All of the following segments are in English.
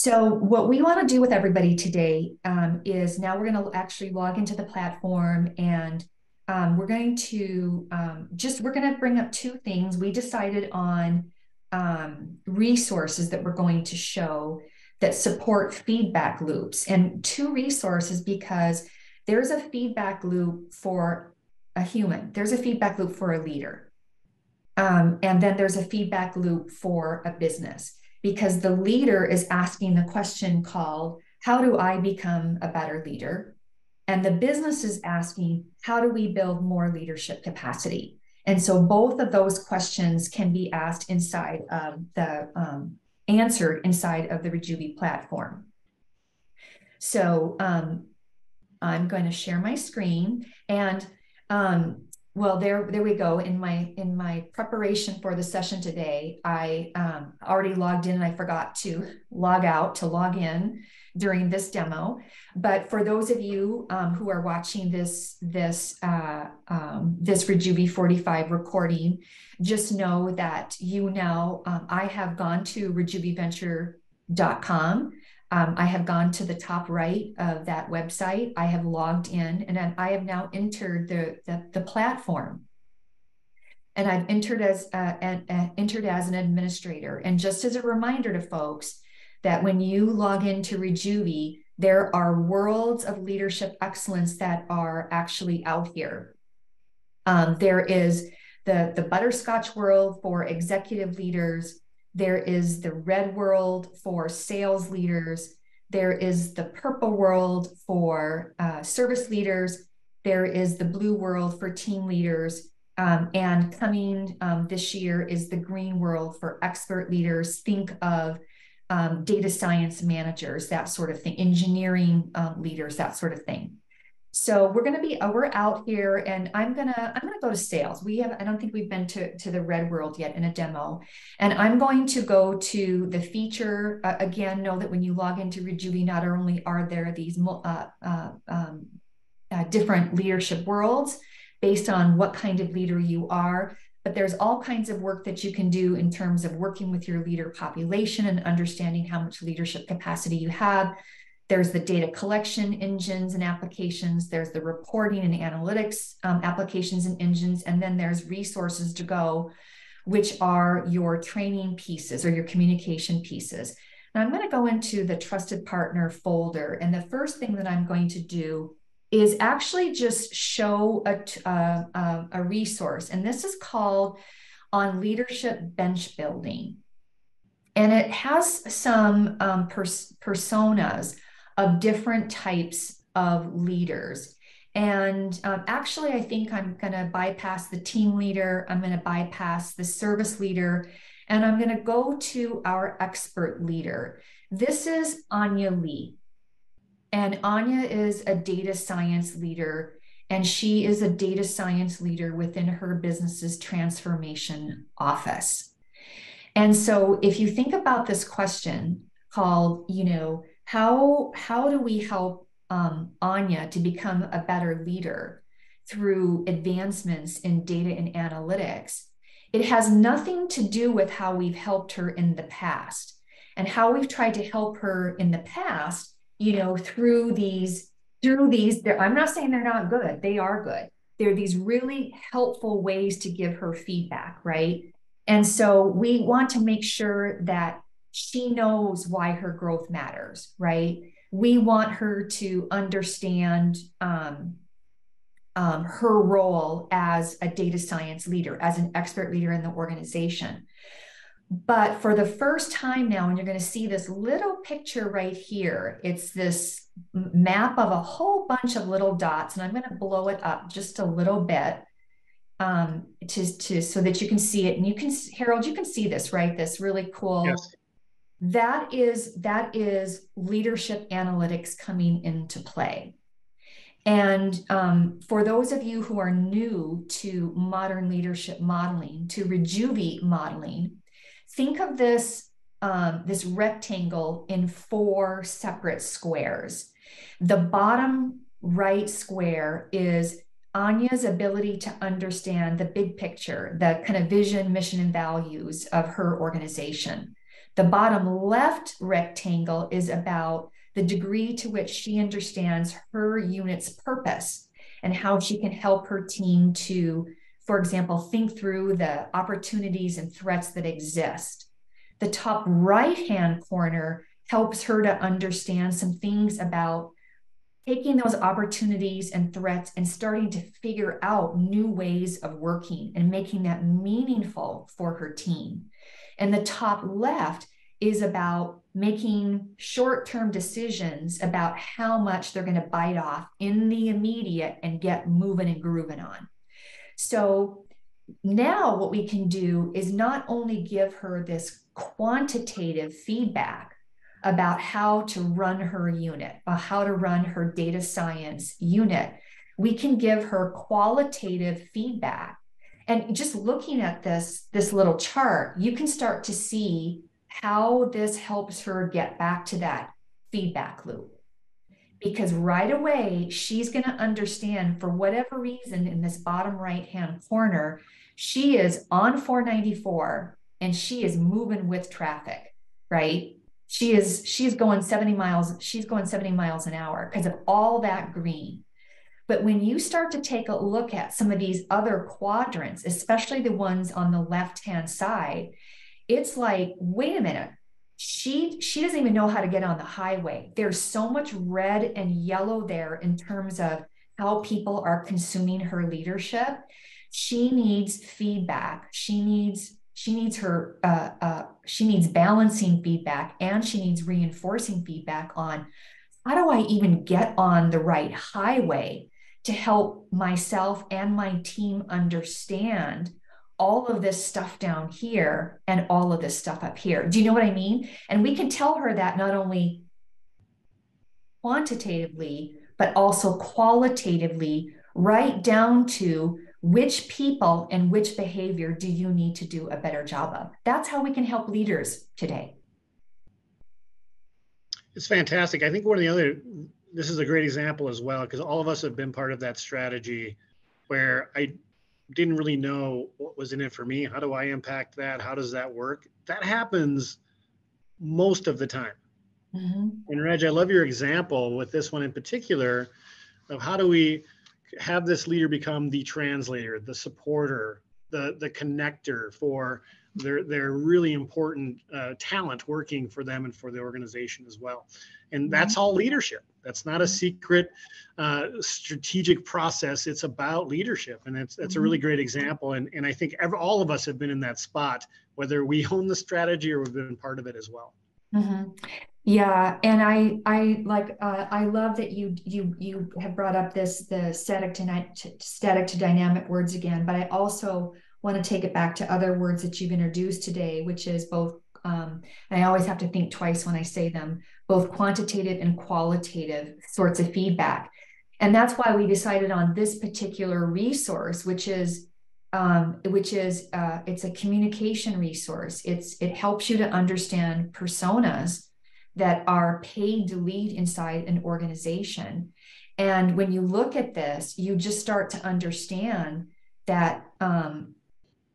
So what we want to do with everybody today is now we're going to actually log into the platform and we're going to we're going to bring up two things. We decided on resources that we're going to show that support feedback loops, and two resources because there's a feedback loop for a human, there's a feedback loop for a leader, and then there's a feedback loop for a business because the leader is asking the question called, how do I become a better leader? And the business is asking, how do we build more leadership capacity? And so both of those questions can be asked inside of answered inside of the Rejuvi platform. So I'm going to share my screen and well, there we go. In my preparation for the session today, I already logged in and I forgot to log out to log in during this demo. But for those of you who are watching this Rejuvi 45 recording, just know that I have gone to rejuviventure.com. I have gone to the top right of that website. I have logged in and I have now entered the platform. And I've entered as an administrator. And just as a reminder to folks that when you log into Rejuvi, there are worlds of leadership excellence that are actually out here. There is the butterscotch world for executive leaders. There is the red world for sales leaders. There is the purple world for service leaders. There is the blue world for team leaders. And coming this year is the green world for expert leaders. Think of data science managers, that sort of thing, engineering leaders, that sort of thing. So we're out here and I'm gonna go to sales. I don't think we've been to the red world yet in a demo. And I'm going to go to the feature. Again, know that when you log into Rejuvi, not only are there these different leadership worlds based on what kind of leader you are, but there's all kinds of work that you can do in terms of working with your leader population and understanding how much leadership capacity you have. There's the data collection engines and applications. There's the reporting and analytics applications and engines. And then there's resources to go, which are your training pieces or your communication pieces. Now I'm going to go into the trusted partner folder. And the first thing that I'm going to do is actually just show a resource. And this is called On Leadership Bench Building. And it has some personas of different types of leaders. And actually, I think I'm going to bypass the team leader. I'm going to bypass the service leader, and I'm going to go to our expert leader. This is Anya Lee. And Anya is a data science leader, and she is a data science leader within her business's transformation office. And so if you think about this question called, how do we help Anya to become a better leader through advancements in data and analytics? It has nothing to do with how we've helped her in the past and how we've tried to help her in the past, through these, I'm not saying they're not good. They are good. They're these really helpful ways to give her feedback, right? And so we want to make sure that she knows why her growth matters, right? We want her to understand her role as a data science leader, as an expert leader in the organization. But for the first time now, and you're going to see this little picture right here, it's this map of a whole bunch of little dots, and I'm going to blow it up just a little bit so that you can see it. And Harold, you can see this, right? This really cool. Yes. That is leadership analytics coming into play. And for those of you who are new to modern leadership modeling, to Rejuvi modeling, think of this rectangle in 4 separate squares. The bottom right square is Anya's ability to understand the big picture, the kind of vision, mission, and values of her organization. The bottom left rectangle is about the degree to which she understands her unit's purpose and how she can help her team to, for example, think through the opportunities and threats that exist. The top right-hand corner helps her to understand some things about taking those opportunities and threats and starting to figure out new ways of working and making that meaningful for her team. And the top left is about making short-term decisions about how much they're going to bite off in the immediate and get moving and grooving on. So now what we can do is not only give her this quantitative feedback about how to run her unit, or how to run her data science unit, we can give her qualitative feedback. And just looking at this little chart, you can start to see how this helps her get back to that feedback loop. Because right away, she's going to understand, for whatever reason, in this bottom right-hand corner, she is on 494 and she is moving with traffic, right? She's going 70 miles, she's going 70 miles an hour because of all that green. But when you start to take a look at some of these other quadrants, especially the ones on the left-hand side, it's like, wait a minute, she doesn't even know how to get on the highway. There's so much red and yellow there in terms of how people are consuming her leadership. She needs feedback. She needs balancing feedback, and she needs reinforcing feedback on, how do I even get on the right highway to help myself and my team understand all of this stuff down here and all of this stuff up here. Do you know what I mean? And we can tell her that not only quantitatively, but also qualitatively, right down to which people and which behavior do you need to do a better job of. That's how we can help leaders today. It's fantastic. I think this is a great example as well, because all of us have been part of that strategy where I didn't really know what was in it for me. How do I impact that? How does that work? That happens most of the time. Mm-hmm. And Reg, I love your example with this one in particular of how do we have this leader become the translator, the supporter, the connector for their really important talent working for them and for the organization as well. And that's all leadership. That's not a secret strategic process. It's about leadership. And that's a really great example. And I think all of us have been in that spot, whether we own the strategy or we've been part of it as well. Mm-hmm. Yeah, and I love that you have brought up the static to dynamic words again, but I also want to take it back to other words that you've introduced today, which is both, and I always have to think twice when I say them, both quantitative and qualitative sorts of feedback. And that's why we decided on this particular resource, which is it's a communication resource. It helps you to understand personas that are paid to lead inside an organization. And when you look at this, you just start to understand that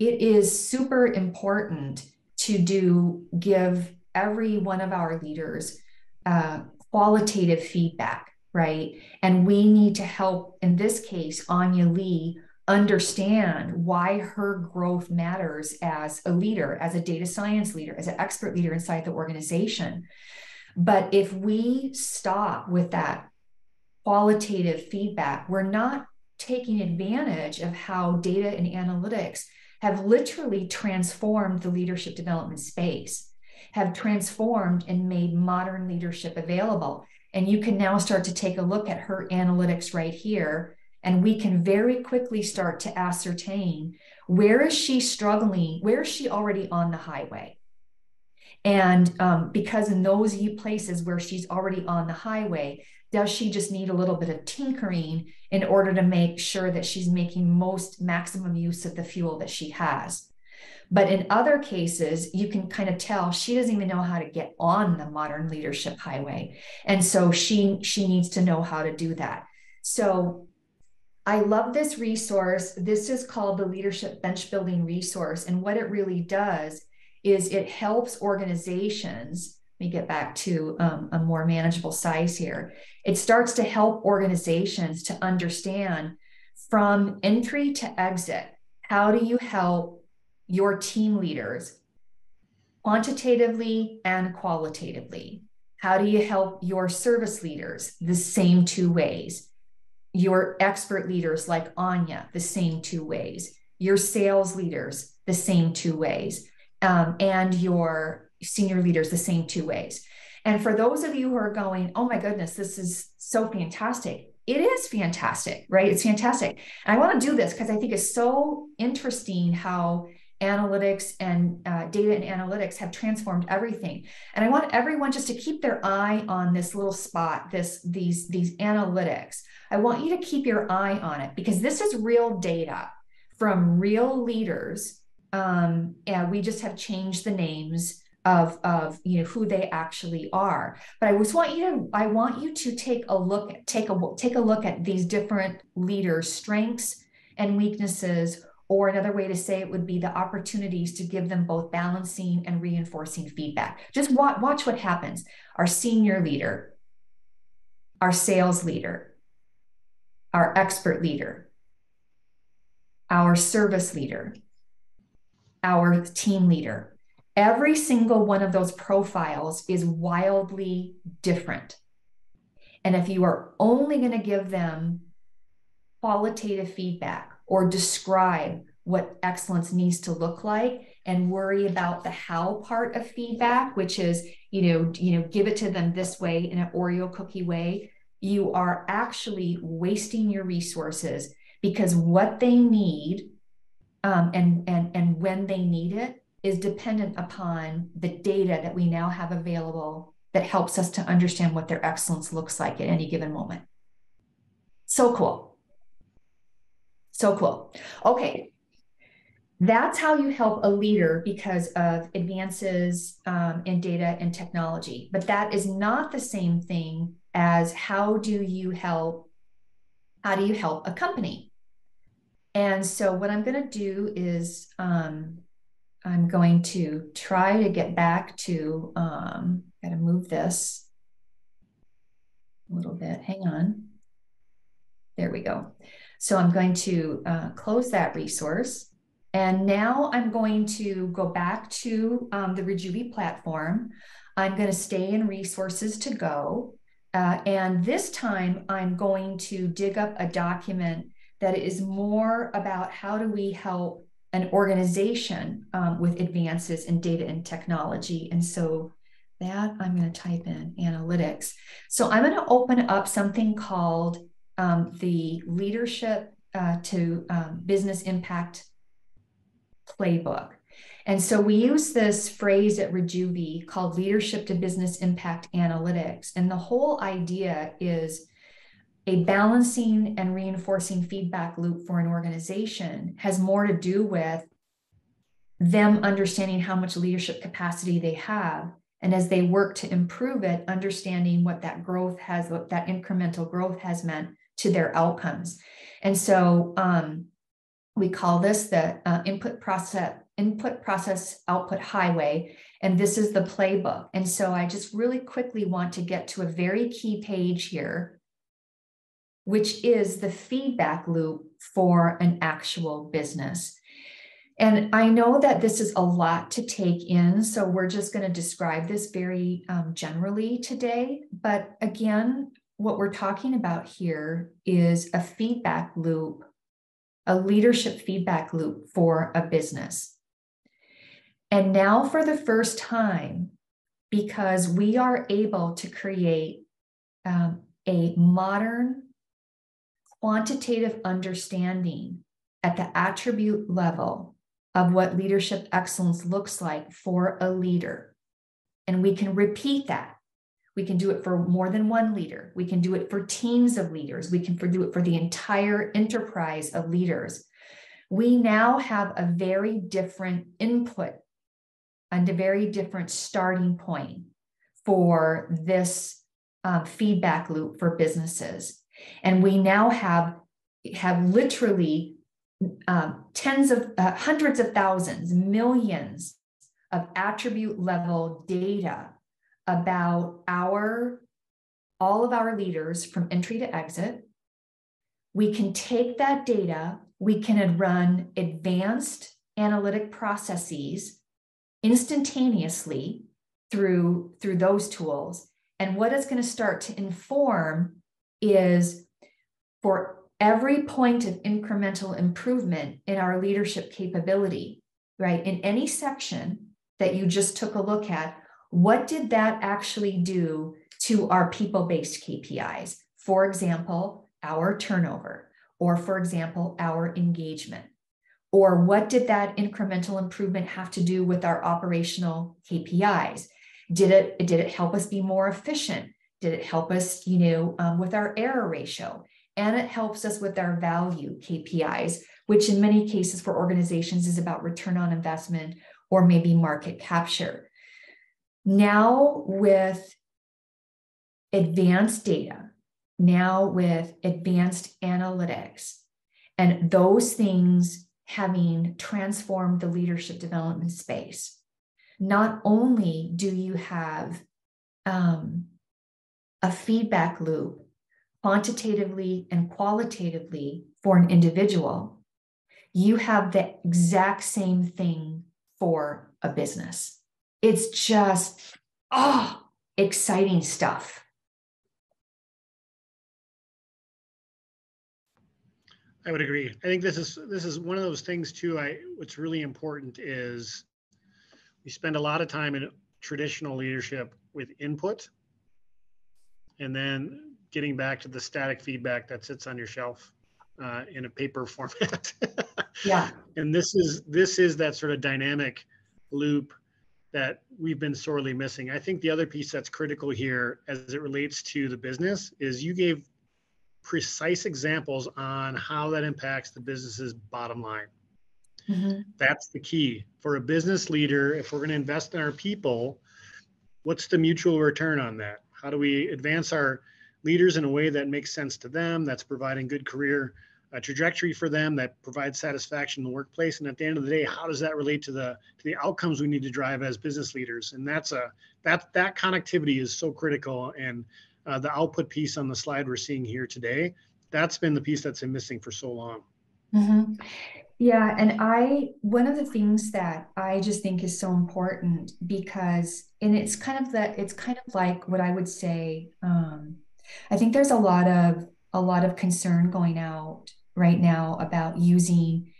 it is super important to give every one of our leaders qualitative feedback, right? And we need to help, in this case, Anya Lee, understand why her growth matters as a leader, as a data science leader, as an expert leader inside the organization. But if we stop with that qualitative feedback, we're not taking advantage of how data and analytics have literally transformed the leadership development space, have transformed and made modern leadership available. And you can now start to take a look at her analytics right here, and we can very quickly start to ascertain, where is she struggling? Where is she already on the highway? And because in those places where she's already on the highway, does she just need a little bit of tinkering in order to make sure that she's making maximum use of the fuel that she has? But in other cases, you can kind of tell she doesn't even know how to get on the modern leadership highway. And so she needs to know how to do that. So I love this resource. This is called the Leadership Bench Building Resource. And what it really does is it helps organizations, let me get back to a more manageable size here. It starts to help organizations to understand from entry to exit, how do you help your team leaders quantitatively and qualitatively? How do you help your service leaders? The same two ways. Your expert leaders like Anya, the same two ways. Your sales leaders, the same two ways. And your senior leaders, the same two ways. And for those of you who are going, oh my goodness, this is so fantastic. It is fantastic, right? It's fantastic. And I want to do this because I think it's so interesting how analytics and data and analytics have transformed everything. And I want everyone just to keep their eye on this little spot, these analytics. I want you to keep your eye on it because this is real data from real leaders. And we just have changed the names of who they actually are. But I want you to take a look at these different leaders' strengths and weaknesses, or another way to say it would be the opportunities to give them both balancing and reinforcing feedback. Just watch what happens. Our senior leader, our sales leader, our expert leader, our service leader, our team leader. Every single one of those profiles is wildly different. And if you are only going to give them qualitative feedback or describe what excellence needs to look like and worry about the how part of feedback, which is, give it to them this way in an Oreo cookie way, you are actually wasting your resources because what they need and when they need it is dependent upon the data that we now have available that helps us to understand what their excellence looks like at any given moment. So cool. So cool. Okay. That's how you help a leader because of advances in data and technology. But that is not the same thing as how do you help a company? And so what I'm going to do is I'm going to try to get back to, got to move this a little bit. Hang on. There we go. So I'm going to close that resource. And now I'm going to go back to the Rejuvi platform. I'm going to stay in resources to go. And this time I'm going to dig up a document that is more about how do we help an organization with advances in data and technology. And so that I'm going to type in analytics. So I'm going to open up something called the Leadership to Business Impact Playbook. And so we use this phrase at Rejuvi called Leadership to Business Impact Analytics. And the whole idea is a balancing and reinforcing feedback loop for an organization has more to do with them understanding how much leadership capacity they have. And as they work to improve it, understanding what that incremental growth has meant to their outcomes. And so we call this the input process output highway. And this is the playbook. And so I just really quickly want to get to a very key page here, which is the feedback loop for an actual business. And I know that this is a lot to take in, so we're just going to describe this very generally today. But again, what we're talking about here is a feedback loop, a leadership feedback loop for a business. And now for the first time, because we are able to create a modern quantitative understanding at the attribute level of what leadership excellence looks like for a leader. And we can repeat that. We can do it for more than one leader. We can do it for teams of leaders. We can do it for the entire enterprise of leaders. We now have a very different input and a very different starting point for this feedback loop for businesses. And we now have literally hundreds of thousands, millions of attribute level data about all of our leaders from entry to exit. We can take that data, we can run advanced analytic processes instantaneously through those tools. And what it's going to start to inform is, for every point of incremental improvement in our leadership capability, right? In any section that you just took a look at, what did that actually do to our people-based KPIs? For example, our turnover, or for example, our engagement. Or what did that incremental improvement have to do with our operational KPIs? Did it help us be more efficient? Did it help us, with our error ratio? And it helps us with our value KPIs, which in many cases for organizations is about return on investment or maybe market capture. Now with advanced data, now with advanced analytics, and those things having transformed the leadership development space, not only do you have a feedback loop quantitatively and qualitatively for an individual, you have the exact same thing for a business. It's just, exciting stuff. I would agree. I think this is one of those things too. What's really important is we spend a lot of time in traditional leadership with input, and then getting back to the static feedback that sits on your shelf in a paper format. Yeah. And this is that sort of dynamic loop that we've been sorely missing. I think the other piece that's critical here as it relates to the business is you gave precise examples on how that impacts the business's bottom line. Mm-hmm. That's the key for a business leader. If we're going to invest in our people, what's the mutual return on that? How do we advance our leaders in a way that makes sense to them, that's providing good career trajectory for them, that provides satisfaction in the workplace? And at the end of the day, how does that relate to the outcomes we need to drive as business leaders? And that connectivity is so critical. And the output piece on the slide we're seeing here today, that's been the piece that's been missing for so long. Mm-hmm. Yeah. And one of the things that I just think is so important, because, and it's kind of like what I would say, I think there's a lot of concern going out right now about using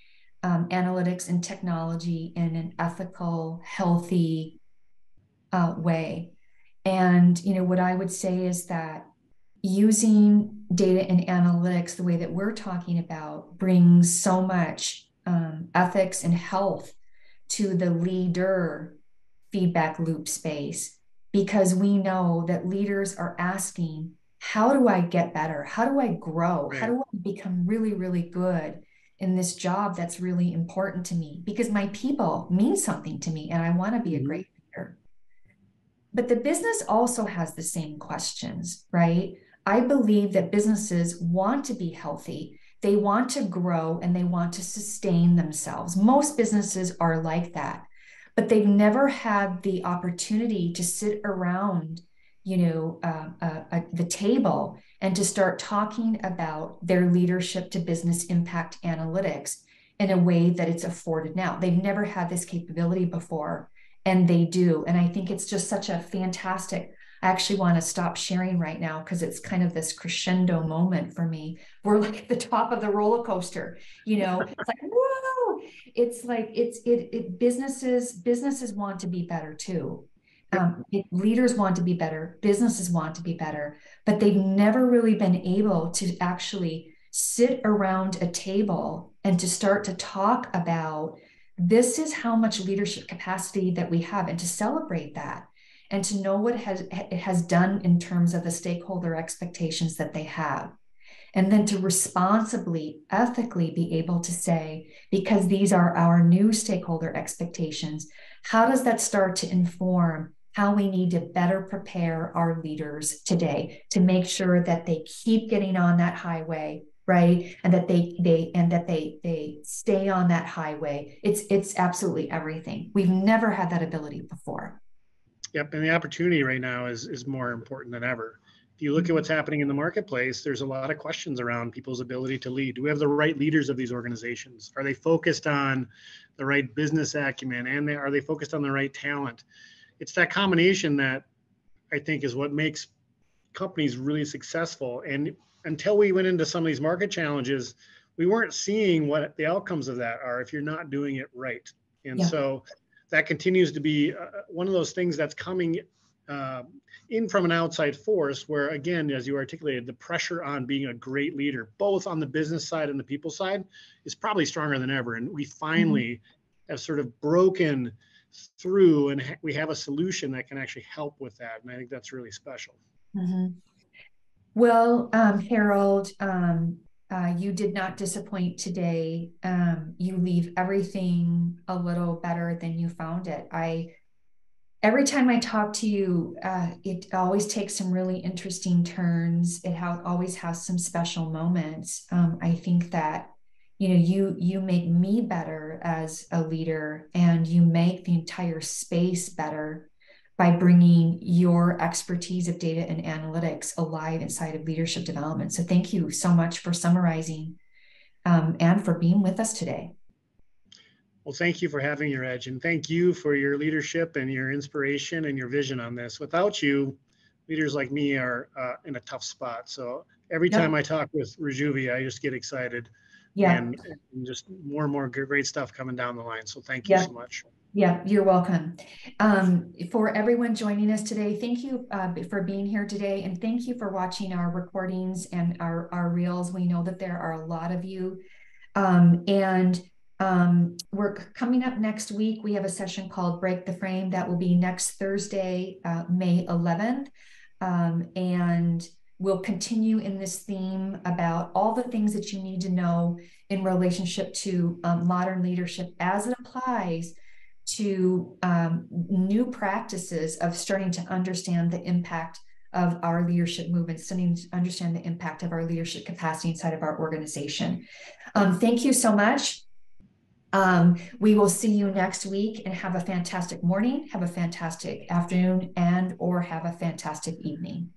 analytics and technology in an ethical, healthy way. And, what I would say is that using data and analytics the way that we're talking about brings so much ethics and health to the leader feedback loop space, because we know that leaders are asking, how do I get better? How do I grow? How do I become really, really good in this job that's really important to me? Because my people mean something to me and I want to be a great leader. But the business also has the same questions, right? I believe that businesses want to be healthy. They want to grow and they want to sustain themselves. Most businesses are like that, but they've never had the opportunity to sit around, the table and to start talking about their leadership to business impact analytics in a way that it's afforded now. They've never had this capability before, and they do. And I think it's just such a fantastic, I actually want to stop sharing right now because it's kind of this crescendo moment for me. We're like at the top of the roller coaster, it's like, whoa, it's like, businesses want to be better too. Leaders want to be better, businesses want to be better, but they've never really been able to actually sit around a table and to start to talk about, this is how much leadership capacity that we have, and to celebrate that, and to know what it has done in terms of the stakeholder expectations that they have. And then to responsibly, ethically be able to say, because these are our new stakeholder expectations, how does that start to inform how we need to better prepare our leaders today to make sure that they keep getting on that highway right? And that they stay on that highway. It's absolutely everything. We've never had that ability before. Yep, and the opportunity right now is more important than ever. If you look at Mm-hmm. what's happening in the marketplace, there's a lot of questions around people's ability to lead. Do we have the right leaders of these organizations? Are they focused on the right business acumen, and are they focused on the right talent? It's that combination that I think is what makes companies really successful. And until we went into some of these market challenges, we weren't seeing what the outcomes of that are if you're not doing it right. And Yeah. so that continues to be one of those things that's coming uh, in from an outside force where, again, as you articulated, the pressure on being a great leader, both on the business side and the people side, is probably stronger than ever. And we Mm-hmm. finally have sort of broken through and we have a solution that can actually help with that. And I think that's really special. Mm-hmm. Well, Harold, you did not disappoint today. You leave everything a little better than you found it. Every time I talk to you, it always takes some really interesting turns. Always has some special moments. I think that, you make me better as a leader, and you make the entire space better by bringing your expertise of data and analytics alive inside of leadership development. So thank you so much for summarizing, and for being with us today. Well, thank you for having your edge, and thank you for your leadership and your inspiration and your vision on this. Without you, leaders like me are in a tough spot. So every time Yep. I talk with Rejuvi, I just get excited Yeah. and just more and more great stuff coming down the line. So thank you Yeah. so much. Yeah, you're welcome. For everyone joining us today, thank you for being here today, and thank you for watching our recordings and our reels. We know that there are a lot of you. And we're coming up next week. We have a session called Break the Frame that will be next Thursday, May 11th. And we'll continue in this theme about all the things that you need to know in relationship to modern leadership as it applies to new practices of starting to understand the impact of our leadership movement, starting to understand the impact of our leadership capacity inside of our organization. Thank you so much. We will see you next week, and have a fantastic morning, have a fantastic afternoon, and or have a fantastic evening.